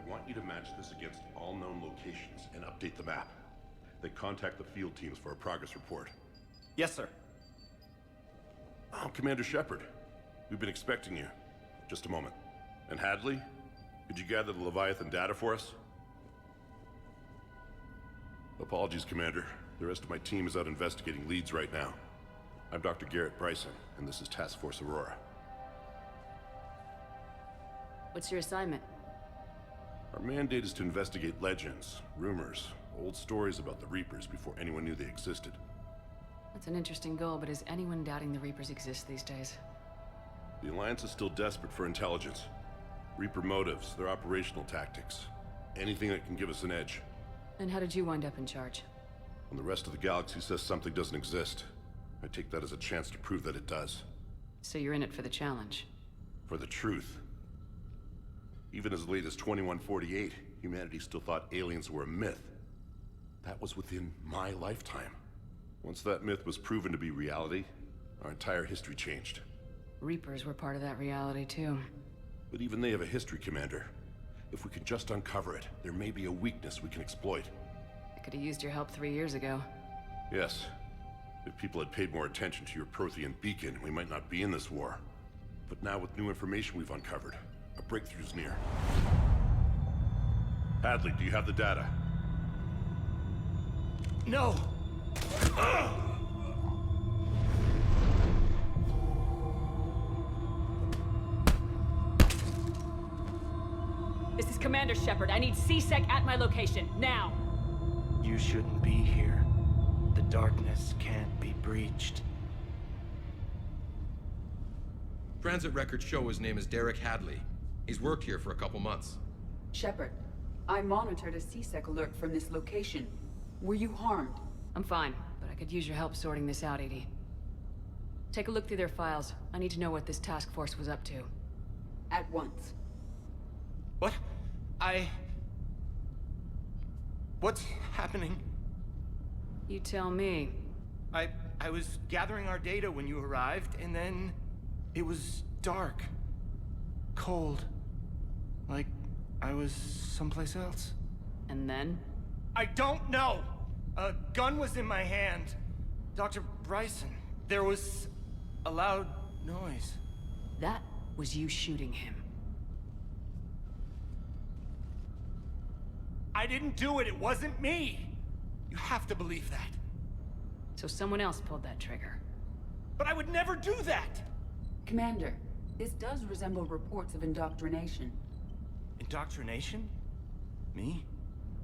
I want you to match this against all known locations and update the map. Then contact the field teams for a progress report. Yes, sir. I'm Commander Shepard. We've been expecting you. Just a moment. And Hadley, could you gather the Leviathan data for us? Apologies, Commander. The rest of my team is out investigating leads right now. I'm Dr. Garrett Bryson, and this is Task Force Aurora. What's your assignment? Our mandate is to investigate legends, rumors, old stories about the Reapers before anyone knew they existed. That's an interesting goal, but is anyone doubting the Reapers exist these days? The Alliance is still desperate for intelligence. Reaper motives, their operational tactics. Anything that can give us an edge. And how did you wind up in charge? When the rest of the galaxy says something doesn't exist, I take that as a chance to prove that it does. So you're in it for the challenge? For the truth. Even as late as 2148, humanity still thought aliens were a myth. That was within my lifetime. Once that myth was proven to be reality, our entire history changed. Reapers were part of that reality, too. But even they have a history, Commander. If we can just uncover it, there may be a weakness we can exploit. I could have used your help 3 years ago. Yes. If people had paid more attention to your Prothean beacon, we might not be in this war. But now with new information we've uncovered, a breakthrough's near. Hadley, do you have the data? No! This is Commander Shepard. I need C-Sec at my location, now! You shouldn't be here. The darkness can't be breached. Transit records show his name is Derek Hadley. He's worked here for a couple months. Shepard, I monitored a C-Sec alert from this location. Were you harmed? I'm fine, but I could use your help sorting this out, Edie. Take a look through their files. I need to know what this task force was up to. At once. What? What's happening? You tell me. I was gathering our data when you arrived, and then it was dark. Cold. Like I was someplace else. And then? I don't know! A gun was in my hand. Dr. Bryson, there was a loud noise. That was you shooting him. I didn't do it, it wasn't me! You have to believe that. So someone else pulled that trigger. But I would never do that! Commander, this does resemble reports of indoctrination. Indoctrination? Me?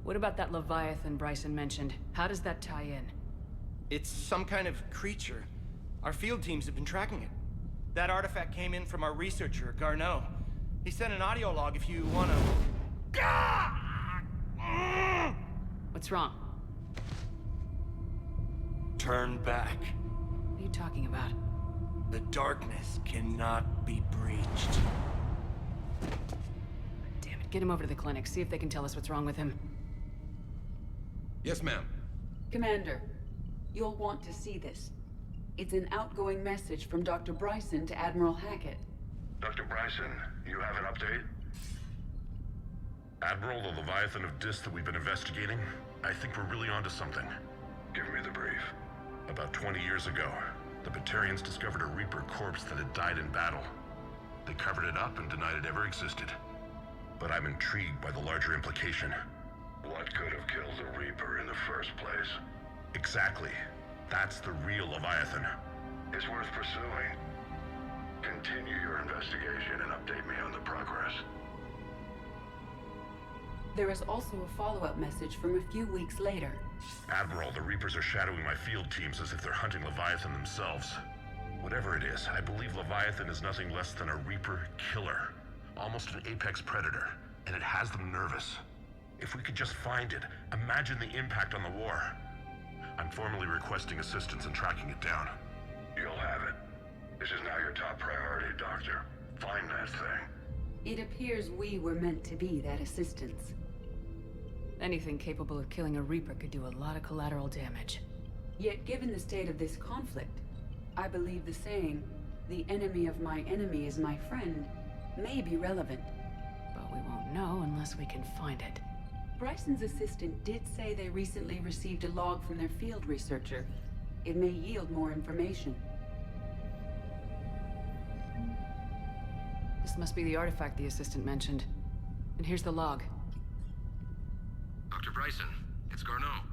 What about that Leviathan Bryson mentioned? How does that tie in? It's some kind of creature. Our field teams have been tracking it. That artifact came in from our researcher, Garneau. He sent an audio log if you wanna... What's wrong? Turn back. What are you talking about? The darkness cannot be breached. Damn it, get him over to the clinic. See if they can tell us what's wrong with him. Yes, ma'am. Commander, you'll want to see this. It's an outgoing message from Dr. Bryson to Admiral Hackett. Dr. Bryson, you have an update? Admiral, the Leviathan of Dis that we've been investigating, I think we're really onto something. Give me the brief. About 20 years ago, the Batarians discovered a Reaper corpse that had died in battle. They covered it up and denied it ever existed. But I'm intrigued by the larger implication. What could have killed the Reaper in the first place? Exactly. That's the real Leviathan. It's worth pursuing. Continue your investigation and update me on the progress. There is also a follow-up message from a few weeks later. Admiral, the Reapers are shadowing my field teams as if they're hunting Leviathan themselves. Whatever it is, I believe Leviathan is nothing less than a Reaper killer. Almost an apex predator, and it has them nervous. If we could just find it, imagine the impact on the war. I'm formally requesting assistance in tracking it down. You'll have it. This is now your top priority, Doctor. Find that thing. It appears we were meant to be that assistance. Anything capable of killing a Reaper could do a lot of collateral damage. Yet given the state of this conflict, I believe the saying, "The enemy of my enemy is my friend," may be relevant. But we won't know unless we can find it. Bryson's assistant did say they recently received a log from their field researcher. It may yield more information. This must be the artifact the assistant mentioned. And here's the log. Dr. Bryson, it's Garneau.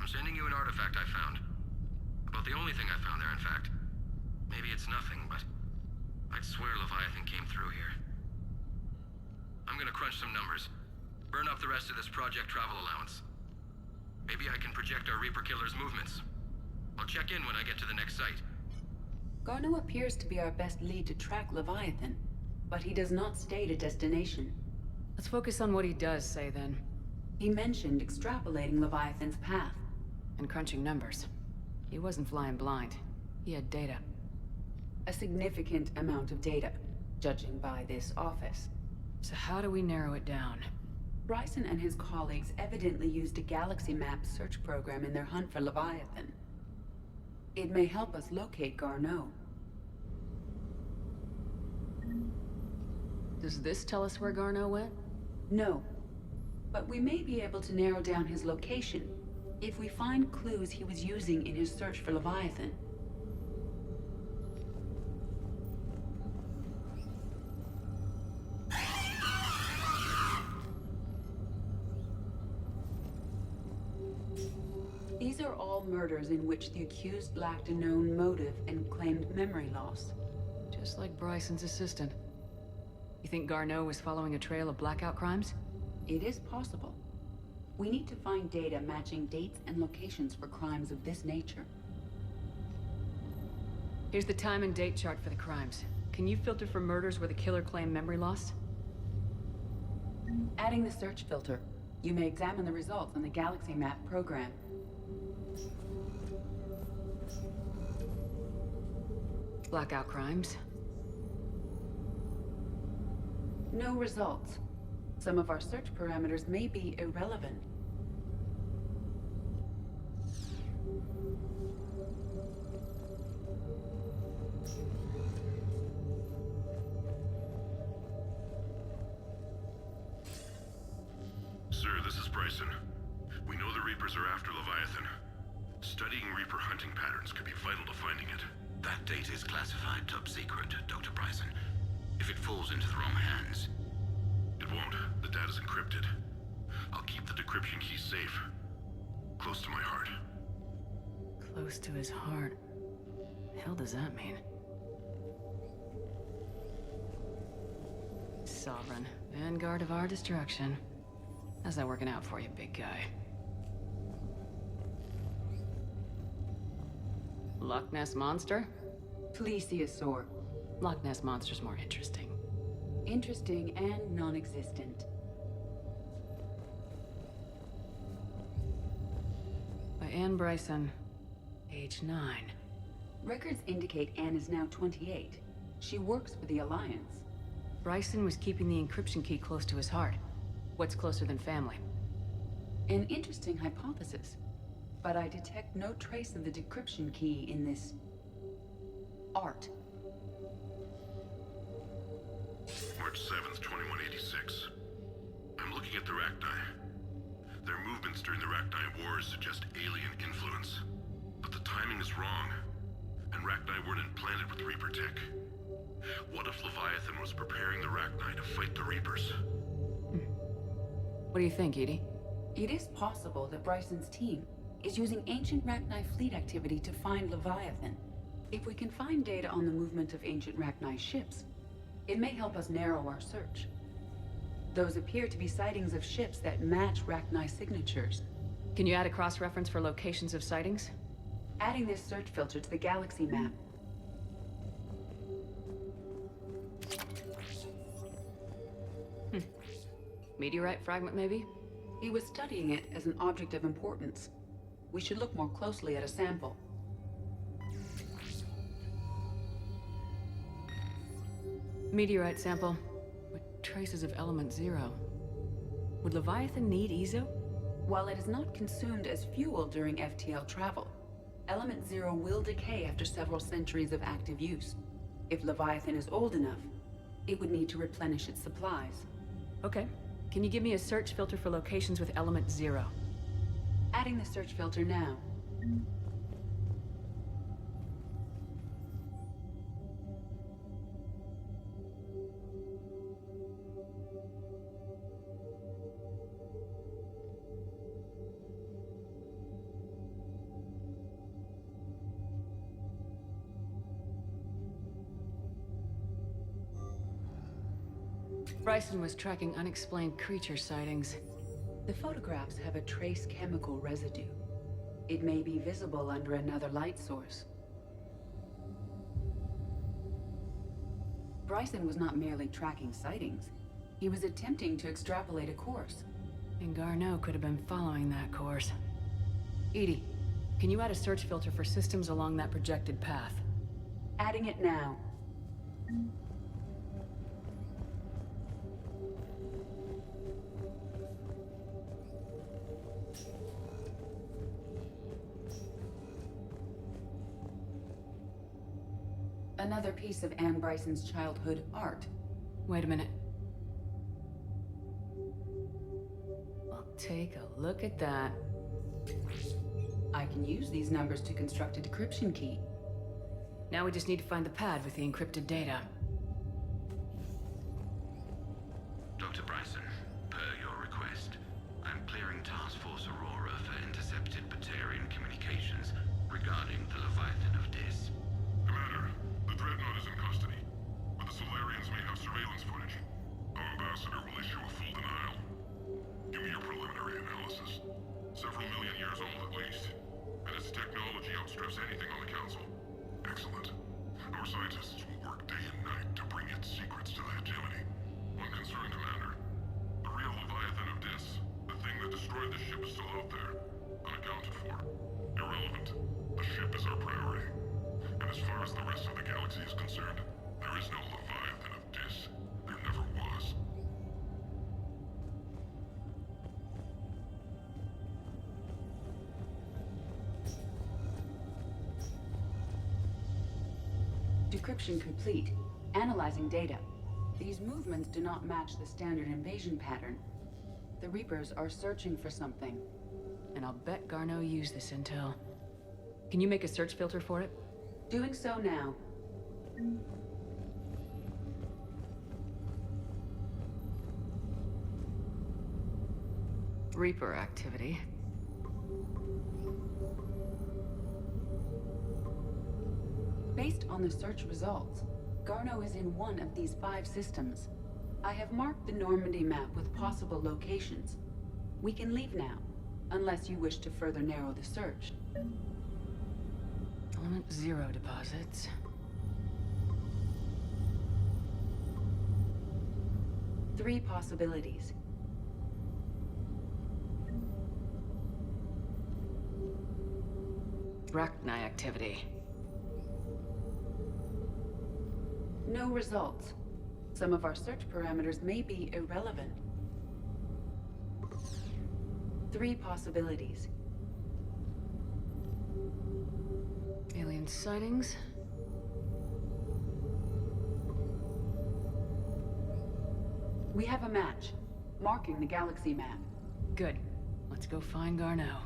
I'm sending you an artifact I found. About the only thing I found there, in fact. Maybe it's nothing, but I'd swear Leviathan came through here. I'm gonna crunch some numbers. Burn up the rest of this project travel allowance. Maybe I can project our Reaper killer's movements. I'll check in when I get to the next site. Garneau appears to be our best lead to track Leviathan, but he does not state a destination. Let's focus on what he does say then. He mentioned extrapolating Leviathan's path. And crunching numbers. He wasn't flying blind. He had data. A significant amount of data, judging by this office. So how do we narrow it down? Bryson and his colleagues evidently used a galaxy map search program in their hunt for Leviathan. It may help us locate Garneau. Does this tell us where Garneau went? No, but we may be able to narrow down his location if we find clues he was using in his search for Leviathan. These are all murders in which the accused lacked a known motive and claimed memory loss. Just like Bryson's assistant. You think Garneau was following a trail of blackout crimes? It is possible. We need to find data matching dates and locations for crimes of this nature. Here's the time and date chart for the crimes. Can you filter for murders where the killer claimed memory loss? Adding the search filter, you may examine the results on the Galaxy Map program. Blackout crimes. No results. Some of our search parameters may be irrelevant. Sir, this is Bryson. We know the Reapers are after Leviathan. Studying Reaper hunting patterns could be vital to finding it. That data is classified top secret, Dr. Bryson. If it falls into the wrong hands... It won't. The data's encrypted. I'll keep the decryption key safe. Close to my heart. Close to his heart. The hell does that mean? Sovereign. Vanguard of our destruction. How's that working out for you, big guy? Loch Ness Monster? Plesiosaur. Loch Ness Monster's more interesting. Interesting and non-existent. By Anne Bryson, age 9. Records indicate Anne is now 28. She works for the Alliance. Bryson was keeping the encryption key close to his heart. What's closer than family? An interesting hypothesis, but I detect no trace of the decryption key in this... art. March 7th, 2186. I'm looking at the Rachni. Their movements during the Rachni Wars suggest alien influence. But the timing is wrong, and Rachni weren't implanted with Reaper tech. What if Leviathan was preparing the Rachni to fight the Reapers? What do you think, Edie? It is possible that Bryson's team is using ancient Rachni fleet activity to find Leviathan. If we can find data on the movement of ancient Rachni ships, it may help us narrow our search. Those appear to be sightings of ships that match Rachni signatures. Can you add a cross-reference for locations of sightings? Adding this search filter to the galaxy map. Meteorite fragment, maybe? He was studying it as an object of importance. We should look more closely at a sample. Meteorite sample with traces of element 0. Would Leviathan need Ezo? While it is not consumed as fuel during FTL travel, element 0 will decay after several centuries of active use. If Leviathan is old enough, it would need to replenish its supplies. Okay. Can you give me a search filter for locations with element 0? Adding the search filter now. Bryson was tracking unexplained creature sightings. The photographs have a trace chemical residue. It may be visible under another light source. Bryson was not merely tracking sightings. He was attempting to extrapolate a course. And Garneau could have been following that course. Edie, can you add a search filter for systems along that projected path? Adding it now. Another piece of Anne Bryson's childhood art. Wait a minute. Well, take a look at that. I can use these numbers to construct a decryption key. Now we just need to find the pad with the encrypted data. Dr. Bryson, per your request, I'm clearing Task Force Aurora for intercepted Batarian communications regarding the Leviathan of Dis. Commander, the Dreadnought is in custody, but the Solarians may have surveillance footage. Our ambassador will issue a full denial. Give me your preliminary analysis. Several million years old at least, and its technology outstrips anything on the Council. Excellent. Our scientists will work day and night to bring its secrets to the hegemony. One concern, Commander. The real Leviathan of Dis, the thing that destroyed the ship, is still out there, unaccounted for. Irrelevant. The ship is our priority. And as far as the rest of the galaxy is concerned, there is no Leviathan of Dis. There never was. Decryption complete. Analyzing data. These movements do not match the standard invasion pattern. The Reapers are searching for something. And I'll bet Garneau used this intel. Can you make a search filter for it? Doing so now. Reaper activity. Based on the search results, Garneau is in one of these 5 systems. I have marked the Normandy map with possible locations. We can leave now, unless you wish to further narrow the search. Element 0 deposits. Three possibilities. Rachni activity. No results. Some of our search parameters may be irrelevant. Three possibilities. Alien sightings. We have a match, marking the galaxy map. Good. Let's go find Garneau.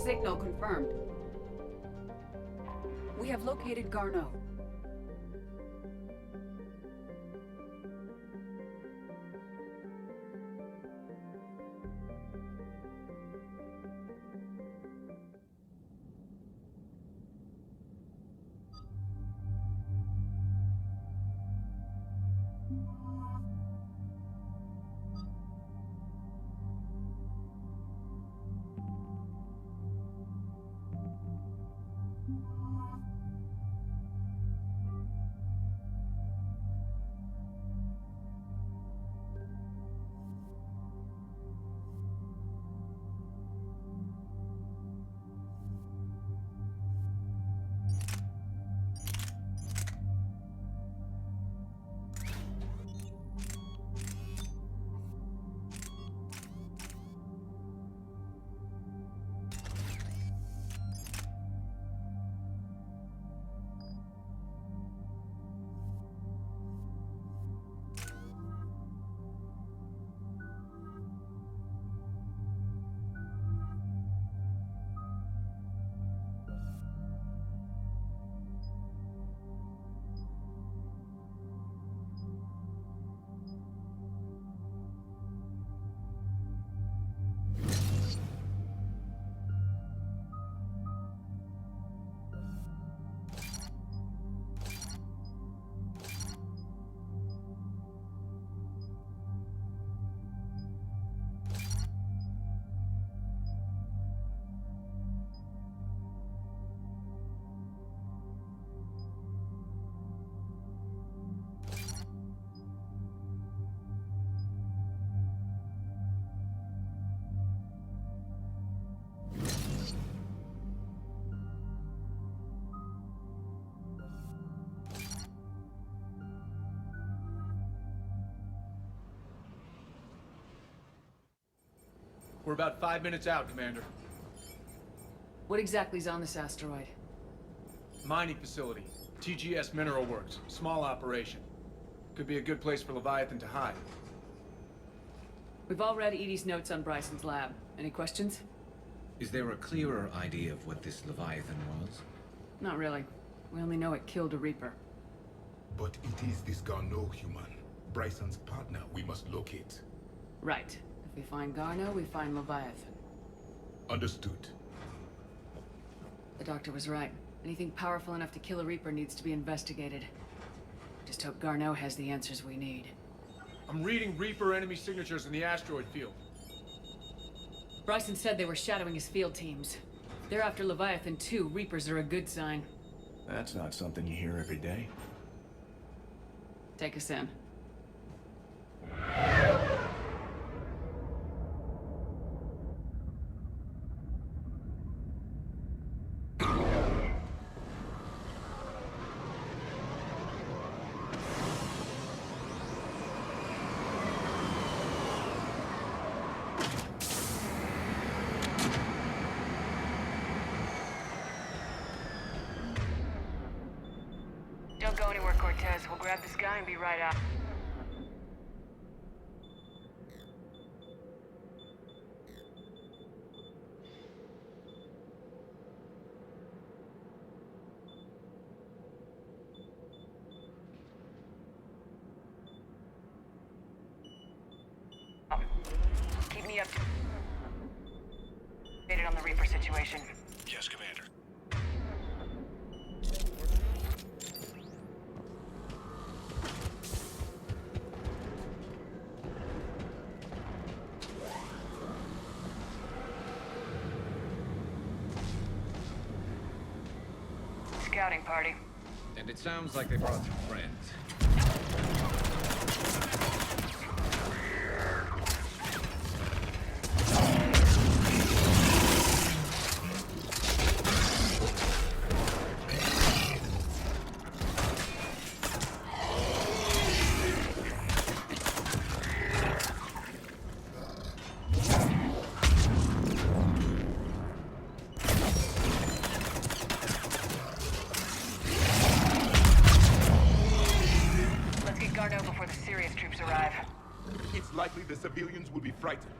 Signal confirmed. We have located Garneau. We're about 5 minutes out, Commander. What exactly is on this asteroid? Mining facility. TGS Mineral Works. Small operation. Could be a good place for Leviathan to hide. We've all read Edie's notes on Bryson's lab. Any questions? Is there a clearer idea of what this Leviathan was? Not really. We only know it killed a Reaper. But it is this Garneau human, Bryson's partner, we must locate. Right. If we find Garneau, we find Leviathan. Understood. The doctor was right. Anything powerful enough to kill a Reaper needs to be investigated. Just hope Garneau has the answers we need. I'm reading Reaper enemy signatures in the asteroid field. Bryson said they were shadowing his field teams. If they're after Leviathan too. Reapers are a good sign. That's not something you hear every day. Take us in. Don't go anywhere, Cortez. We'll grab this guy and be right out. Keep me updated on the Reaper situation. Yes, Commander. Scouting party. And it sounds like they brought some friends. Let's get Garneau before the serious troops arrive. It's likely the civilians will be frightened.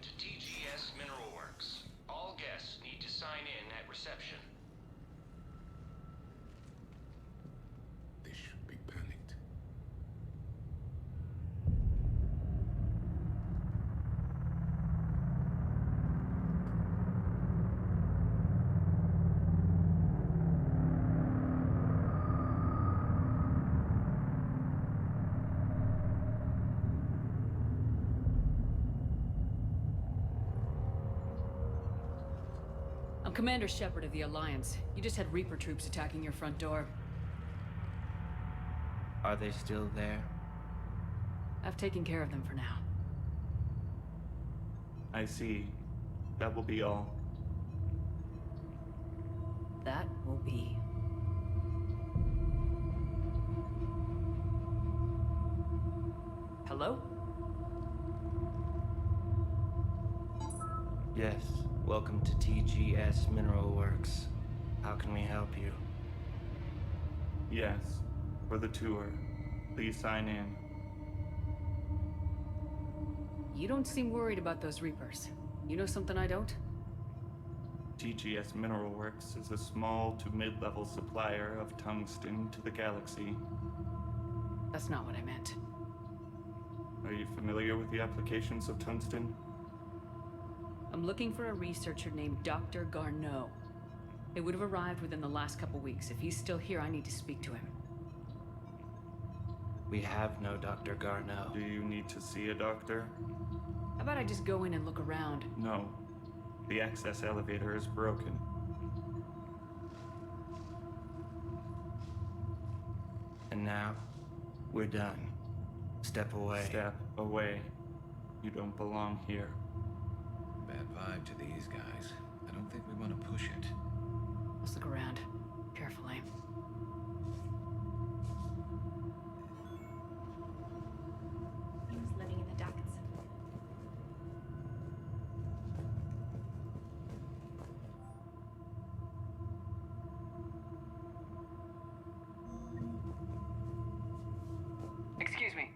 to TGS Mineral Works. All guests need to sign in at reception. They should be panicked. I'm Commander Shepard of the Alliance. You just had Reaper troops attacking your front door. Are they still there? I've taken care of them for now. I see. That will be all. That will be. Hello? Yes. Welcome to TGS Mineral Works. How can we help you? Yes. For the tour. Please sign in. You don't seem worried about those Reapers. You know something I don't? TGS Mineral Works is a small to mid-level supplier of tungsten to the galaxy. That's not what I meant. Are you familiar with the applications of tungsten? I'm looking for a researcher named Dr. Garneau. It would have arrived within the last couple weeks. If he's still here, I need to speak to him. We have no Dr. Garneau. Do you need to see a doctor? How about I just go in and look around? No. The access elevator is broken. And now, we're done. Step away. Step away. You don't belong here. Bad vibe to these guys. I don't think we want to push it. Let's look around. Carefully. He was living in the ducts. Excuse me.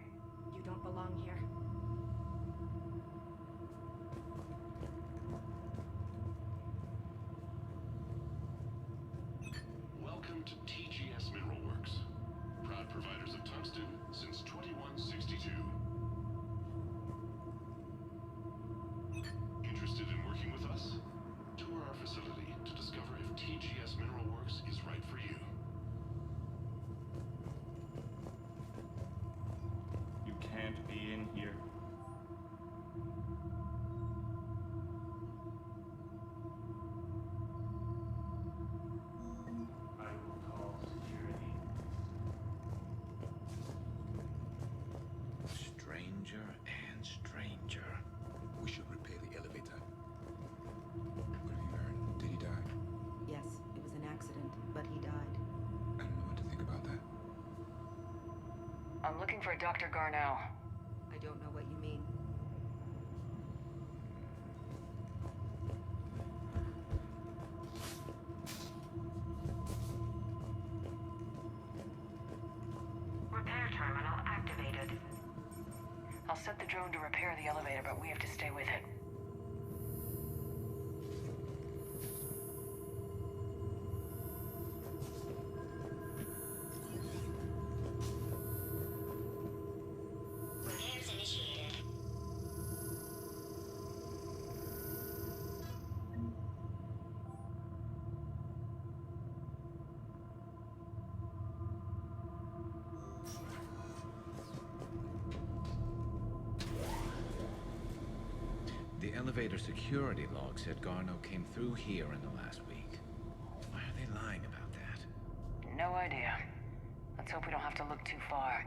You don't belong here. Welcome to TGS Mineral Works. Proud providers of tungsten since 2162. Interested in working with us? Tour our facility to discover if TGS Mineral Works is right for you. You can't be in here. I will call security. Stranger and stranger. We should repair the elevator. What have you heard? Did he die? Yes, it was an accident, but he died. I don't know what to think about that. I'm looking for a Dr. Garneau. I don't know what you mean. Repair terminal activated. I'll set the drone to repair the elevator, but we have to stay with it. Repairs initiated. The elevator security log said Garneau came through here in the last week. Why are they lying about that? No idea. Let's hope we don't have to look too far.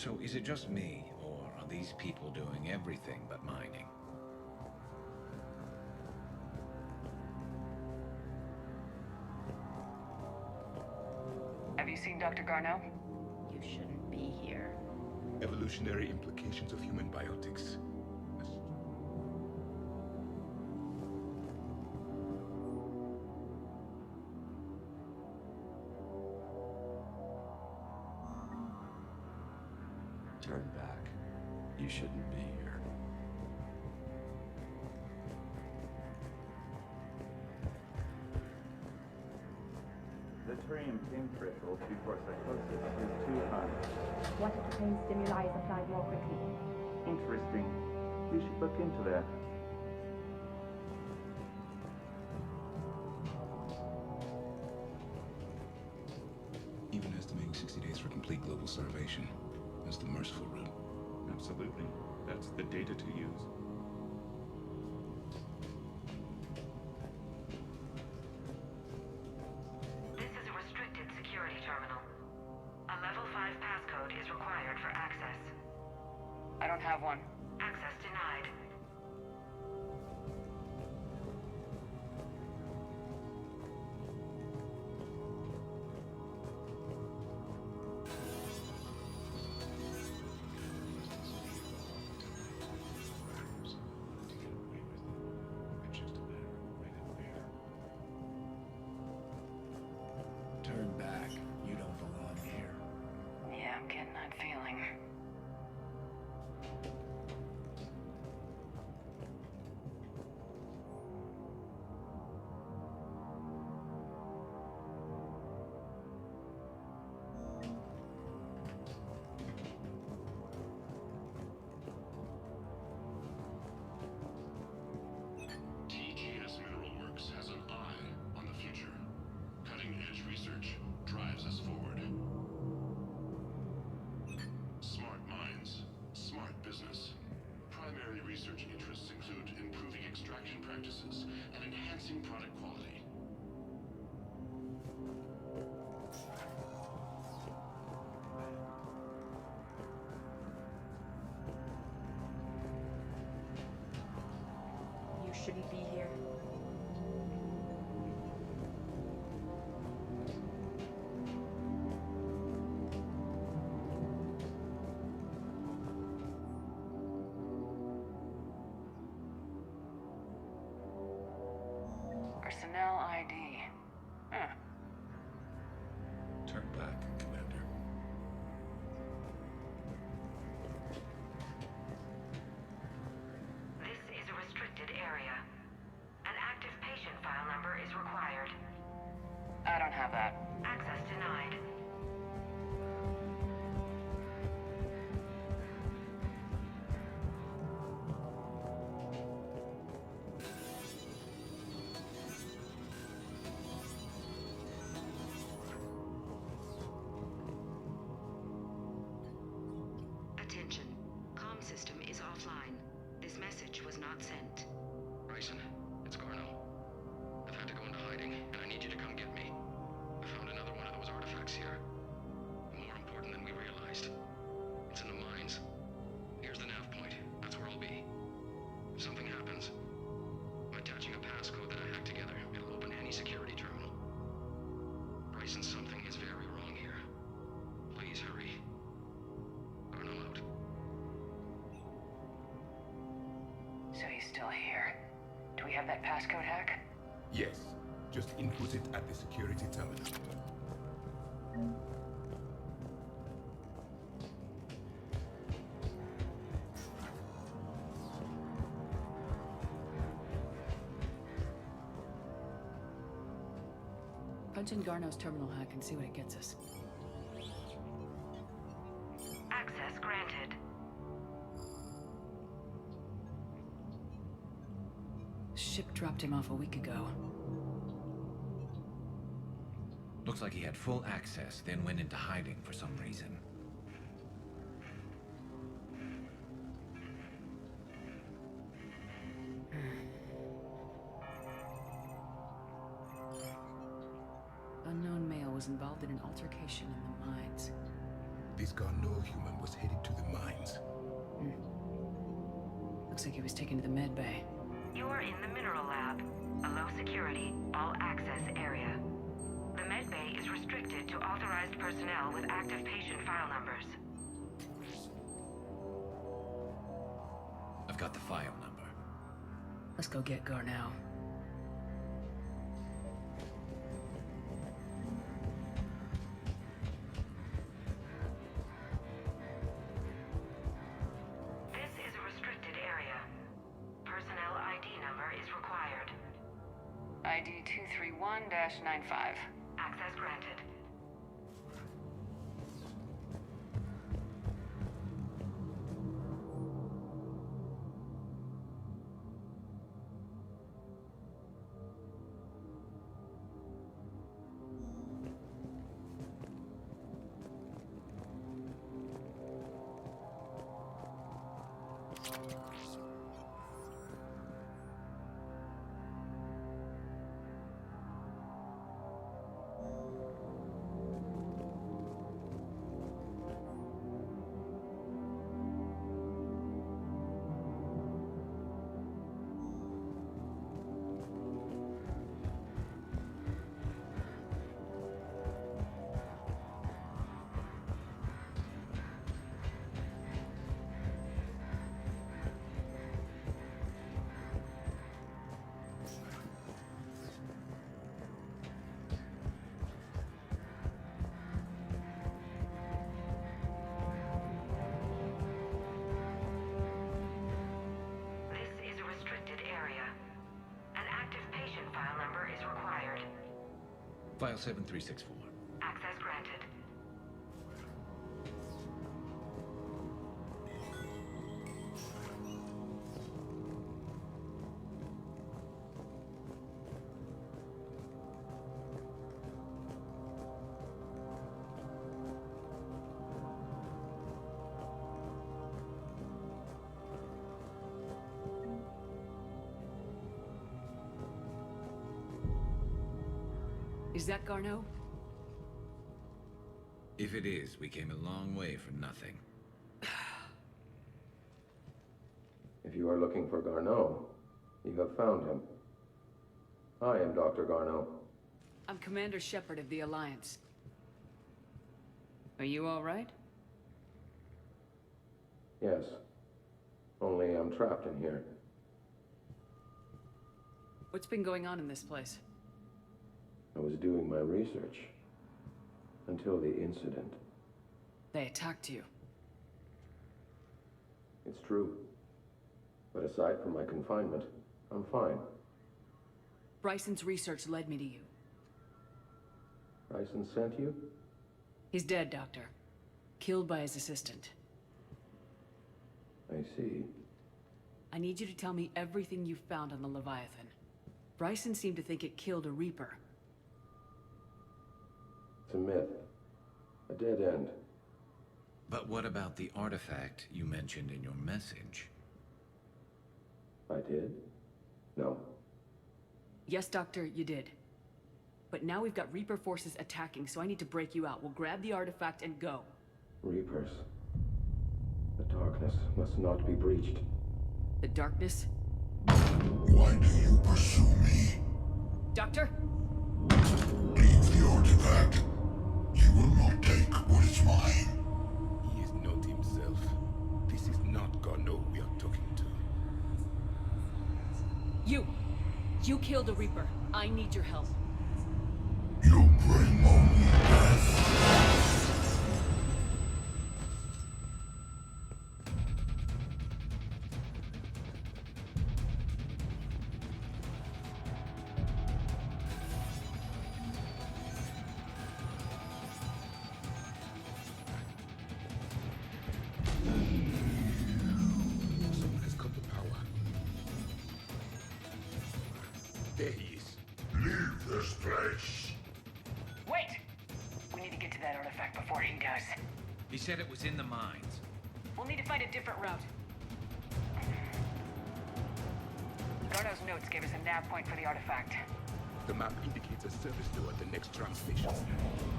So is it just me, or are these people doing everything but mining? Have you seen Dr. Garneau? You shouldn't be here. Evolutionary implications of human biotics. Turn back. You shouldn't be here. The Turium pain threshold before psychosis is too high. What if the pain stimuli is applied more quickly? Interesting. We should look into that. Even estimating 60 days for complete global starvation. That's the merciful route. Absolutely. That's the data to use. This is a restricted security terminal. A level 5 passcode is required for access. I don't have one. Access denied. Turn back. You don't belong here. Yeah, I'm getting that feeling. TGS Mineral Works has an eye on the future. Cutting-edge research drives us forward. Smart minds, smart business. Primary research interests include improving extraction practices and enhancing product quality. You shouldn't be here. Personnel ID. Huh. Turn back, Commander. This is a restricted area. An active patient file number is required. I don't have that. Access denied. Attention. Comm system is offline. This message was not sent. Bryson, it's Garneau. I've had to go into hiding, and I need you to come get me. I found another one of those artifacts here. More important than we realized. It's in the mines. Here's the nav point. That's where I'll be. If something happens, I'm attaching a passcode that I hacked together. It'll open any security terminal. Bryson, something is very wrong here. Please hurry. Garneau out. So he's still here. Do we have that passcode hack? Yes. Just input it at the security terminal. Punch in Garneau's terminal hack and see what it gets us. Access granted. Ship dropped him off a week ago. Looks like he had full access, then went into hiding for some reason. Unknown male was involved in an altercation in the mines. This Garneau human was headed to the mines. Looks like he was taken to the med bay. You are in the mineral lab, a low security, all access area. The med bay is restricted to authorized personnel with active patient file numbers. I've got the file number. Let's go get Garneau. This is a restricted area. Personnel ID number is required. ID 231-95. Access granted. File 7364. Access granted. Is that Garneau? If it is, we came a long way for nothing. If you are looking for Garneau, you have found him. I am Dr. Garneau. I'm Commander Shepard of the Alliance. Are you all right? Yes. Only I'm trapped in here. What's been going on in this place? I was doing my research. Until the incident. They attacked you. It's true. But aside from my confinement, I'm fine. Bryson's research led me to you. Bryson sent you? He's dead, Doctor. Killed by his assistant. I see. I need you to tell me everything you found on the Leviathan. Bryson seemed to think it killed a Reaper. It's a myth. A dead end. But what about the artifact you mentioned in your message? I did? No. Yes, Doctor, you did. But now we've got Reaper forces attacking, so I need to break you out. We'll grab the artifact and go. Reapers. The darkness must not be breached. The darkness? Why do you pursue me? Doctor? Leave the artifact. You will not take what is mine. He is not himself. This is not Garneau we are talking to. You killed a Reaper. I need your help. You bring only death. Someone has got the power. There he is. Leave this place. Wait! We need to get to that artifact before he does. He said it was in the mines. We'll need to find a different route. Garneau's notes gave us a nav point for the artifact. The map indicates a service door at the next tram station.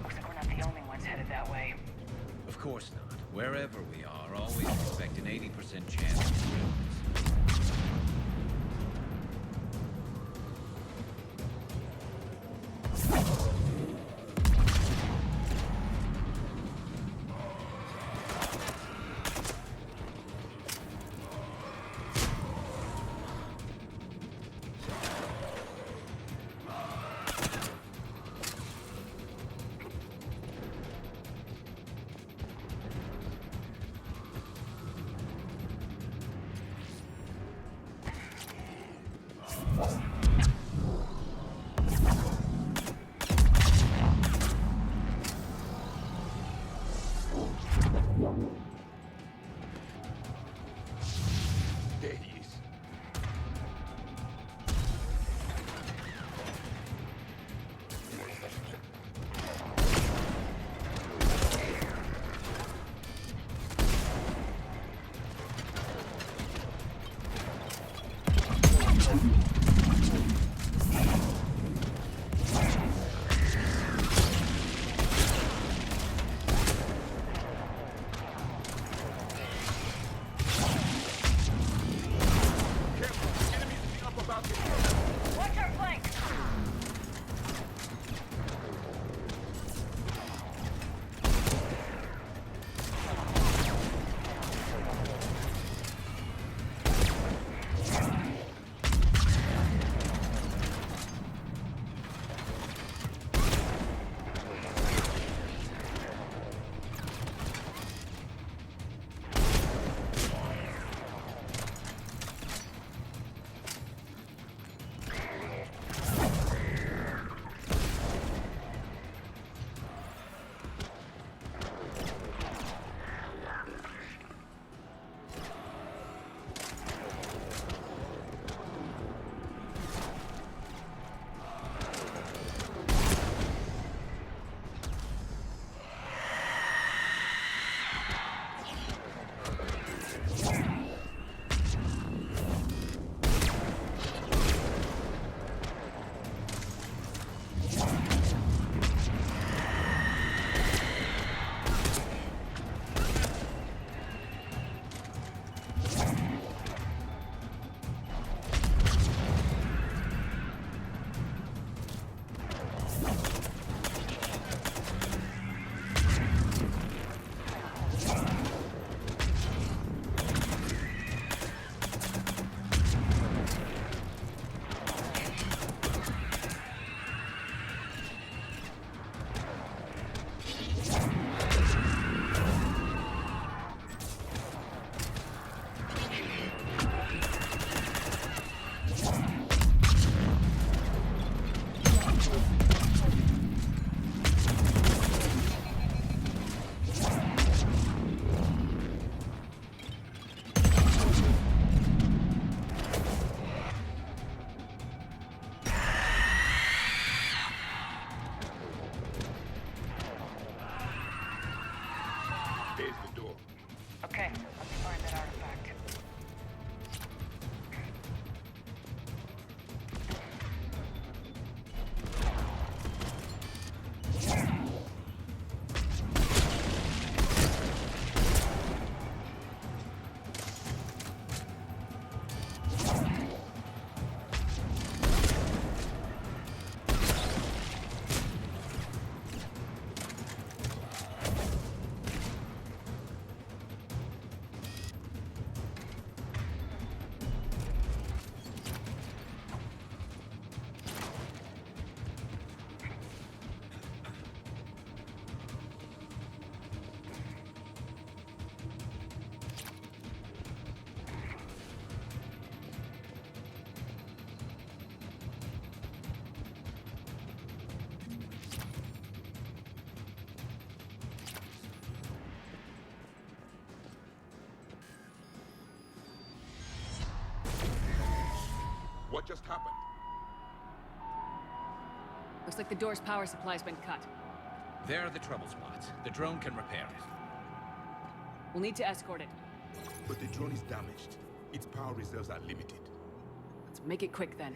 Looks like we're not the only ones headed that way. Of course not. Wherever we are, always expect an 80% chance of success. There he is. Watch our flank! There's the door. Okay, let me find that artifact. What just happened? Looks like the door's power supply's been cut. There are the trouble spots. The drone can repair it. We'll need to escort it. But the drone is damaged. Its power reserves are limited. Let's make it quick then.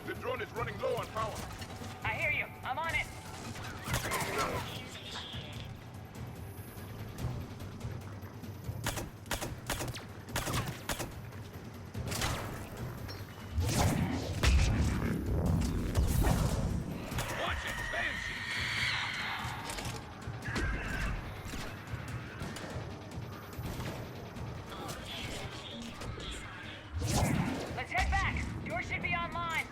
The drone is running low on power. I hear you. I'm on it. Let's head back. Yours should be online.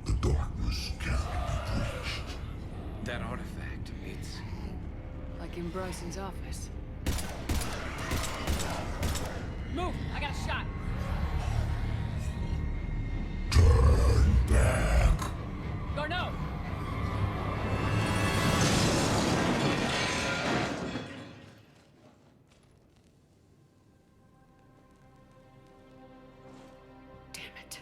The darkness can't be breached. That artifact, it's... Like in Bryson's office. Move! I got a shot. Turn back. Garneau! Damn it.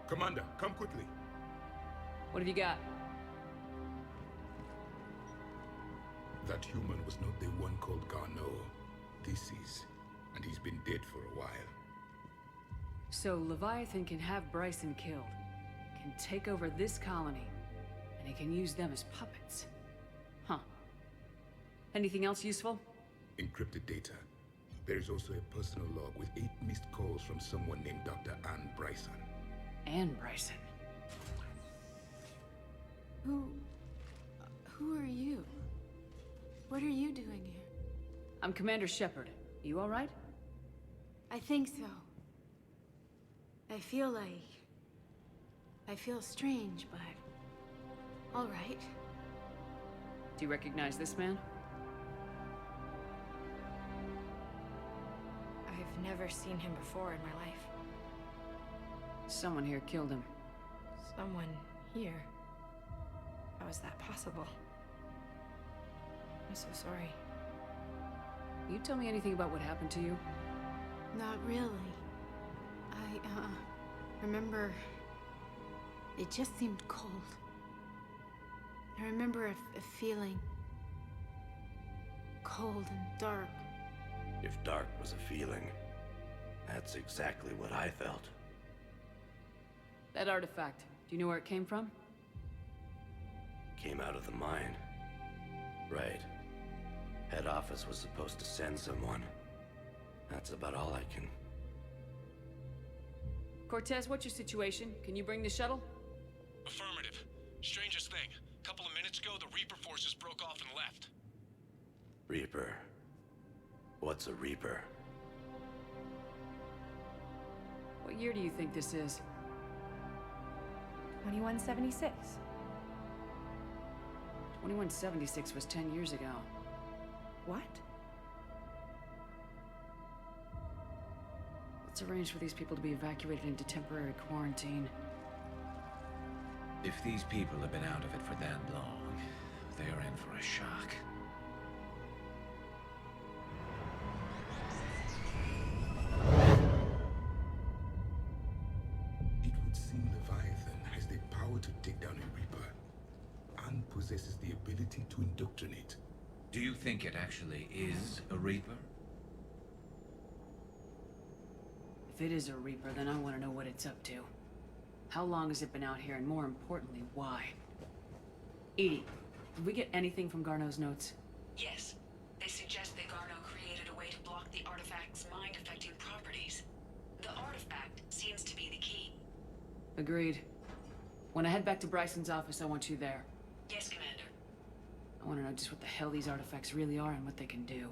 Commander, come quickly. What have you got? That human was not the one called Garneau. This is, and he's been dead for a while. So Leviathan can have Bryson killed, can take over this colony, and he can use them as puppets. Huh. Anything else useful? Encrypted data. There is also a personal log with 8 missed calls from someone named Dr. Anne Bryson. Anne Bryson. Who are you? What are you doing here? I'm Commander Shepard. You all right? I think so. I feel strange, but all right. Do you recognize this man? I've never seen him before in my life. Someone here killed him. Someone here? How is that possible? I'm so sorry. You tell me anything about what happened to you? Not really. I, remember... It just seemed cold. I remember a feeling... cold and dark. If dark was a feeling, that's exactly what I felt. That artifact, do you know where it came from? Came out of the mine. Right. Head office was supposed to send someone. That's about all I can... Cortez, what's your situation? Can you bring the shuttle? Affirmative. Strangest thing. Couple of minutes ago, the Reaper forces broke off and left. Reaper. What's a Reaper? What year do you think this is? 2176. 2176 was 10 years ago. What? Let's arrange for these people to be evacuated into temporary quarantine. If these people have been out of it for that long, they're in for a shock. It would seem Leviathan has the power to take down a Reaper, and possesses the ability to indoctrinate. Do you think it actually is a Reaper? If it is a Reaper, then I want to know what it's up to. How long has it been out here, and more importantly, why? Edie, did we get anything from Garneau's notes? Yes. They suggest that Garneau created a way to block the artifact's mind-affecting properties. The artifact seems to be the key. Agreed. When I head back to Bryson's office, I want you there. Yes, Commander. I want to know just what the hell these artifacts really are and what they can do.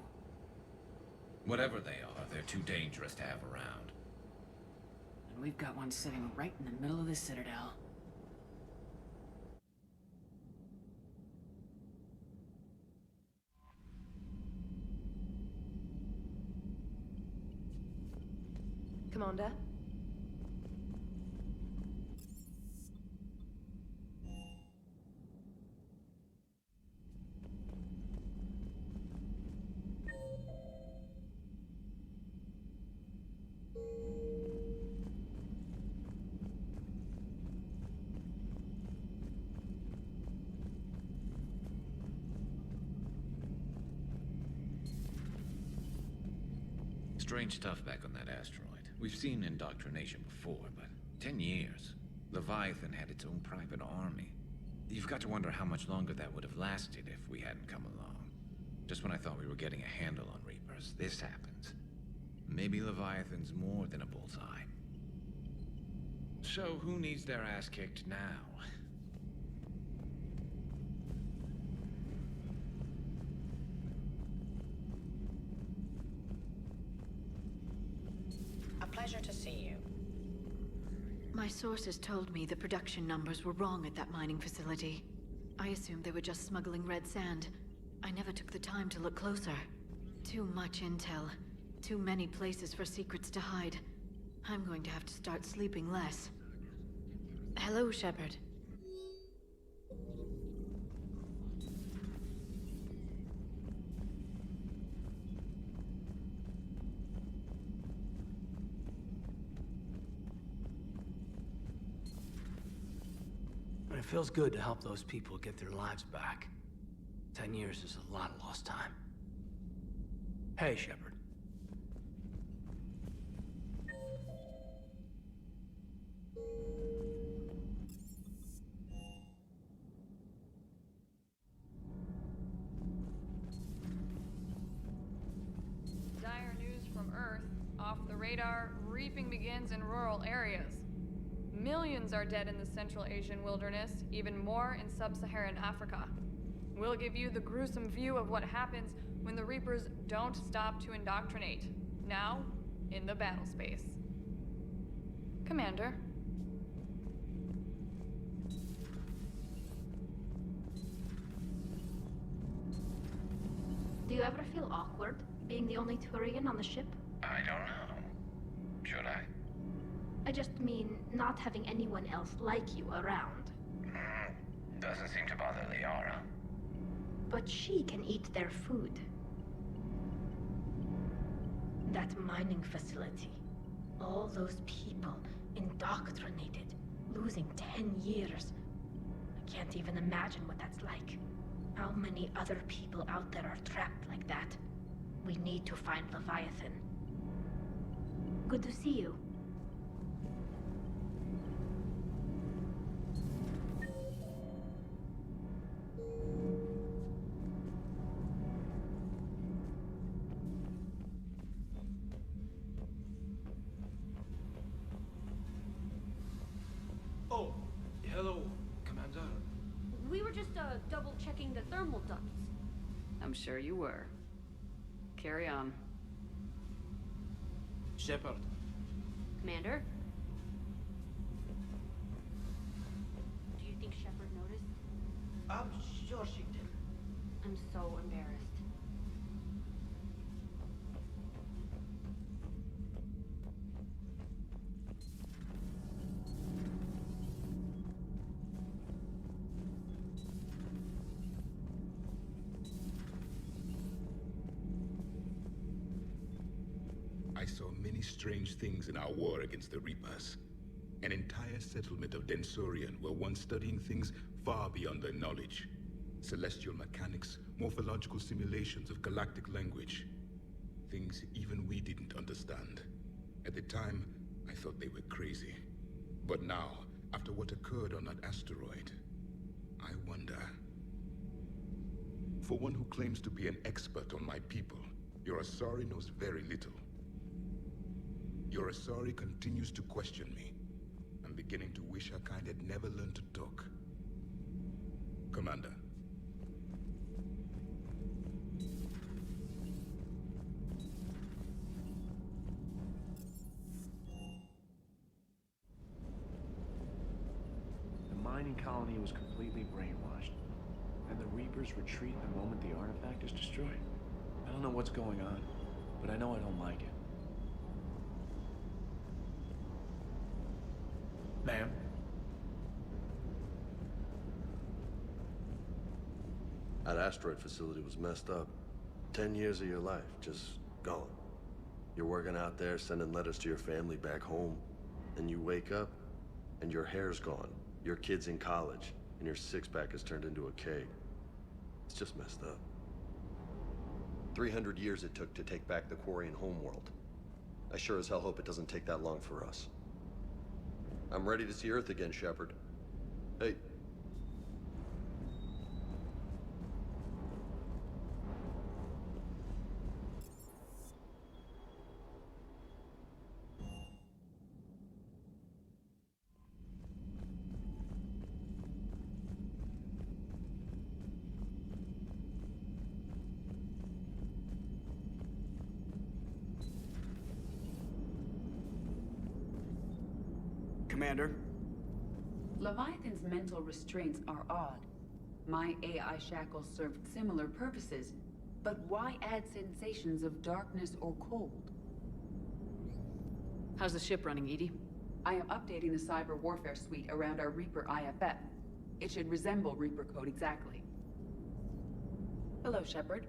Whatever they are, they're too dangerous to have around. And we've got one sitting right in the middle of the Citadel. Commander? Strange stuff back on that asteroid. We've seen indoctrination before, but 10 years. Leviathan had its own private army. You've got to wonder how much longer that would have lasted if we hadn't come along. Just when I thought we were getting a handle on Reapers, this happens. Maybe Leviathan's more than a bullseye. So who needs their ass kicked now? A pleasure to see you. My sources told me the production numbers were wrong at that mining facility. I assumed they were just smuggling red sand. I never took the time to look closer. Too much intel. Too many places for secrets to hide. I'm going to have to start sleeping less. Hello, Shepard. But it feels good to help those people get their lives back. 10 years is a lot of lost time. Hey, Shepard. Dire news from Earth. Off the radar, reaping begins in rural areas. Millions are dead in the Central Asian wilderness, even more in sub-Saharan Africa. We'll give you the gruesome view of what happens when the Reapers don't stop to indoctrinate. Now, in the battle space. Commander. Do you ever feel awkward, being the only Turian on the ship? I don't know. Should I? I just mean not having anyone else like you around. Doesn't seem to bother Liara. But she can eat their food. That mining facility. All those people indoctrinated, losing 10 years. I can't even imagine what that's like. How many other people out there are trapped like that? We need to find Leviathan. Good to see you. Oh, hello, Commander. We were just double-checking the thermal ducts. I'm sure you were. Carry on. Shepard. Commander? Do you think Shepard noticed? I'm sure she did. I'm so embarrassed. I saw many strange things in our war against the Reapers. An entire settlement of Densorian were once studying things far beyond their knowledge. Celestial mechanics, Morphological simulations of galactic language. Things even we didn't understand. At the time, I thought they were crazy. But now, after what occurred on that asteroid, I wonder. For one who claims to be an expert on my people, your Asari knows very little. Your Asari continues to question me. I'm beginning to wish her kind had never learned to talk. Commander. The mining colony was completely brainwashed, and the Reapers retreat the moment the artifact is destroyed. I don't know what's going on, but I know I don't like it. Ma'am? That asteroid facility was messed up. 10 years of your life, just gone. You're working out there, sending letters to your family back home, and you wake up, and your hair's gone. Your kid's in college, and your six-pack has turned into a keg. It's just messed up. 300 years it took to take back the Quarian homeworld. I sure as hell hope it doesn't take that long for us. I'm ready to see Earth again, Shepard. Hey. Commander? Leviathan's mental restraints are odd. My AI shackles served similar purposes, but why add sensations of darkness or cold? How's the ship running, Edie? I am updating the cyber warfare suite around our Reaper IFF. It should resemble Reaper code exactly. Hello, Shepard.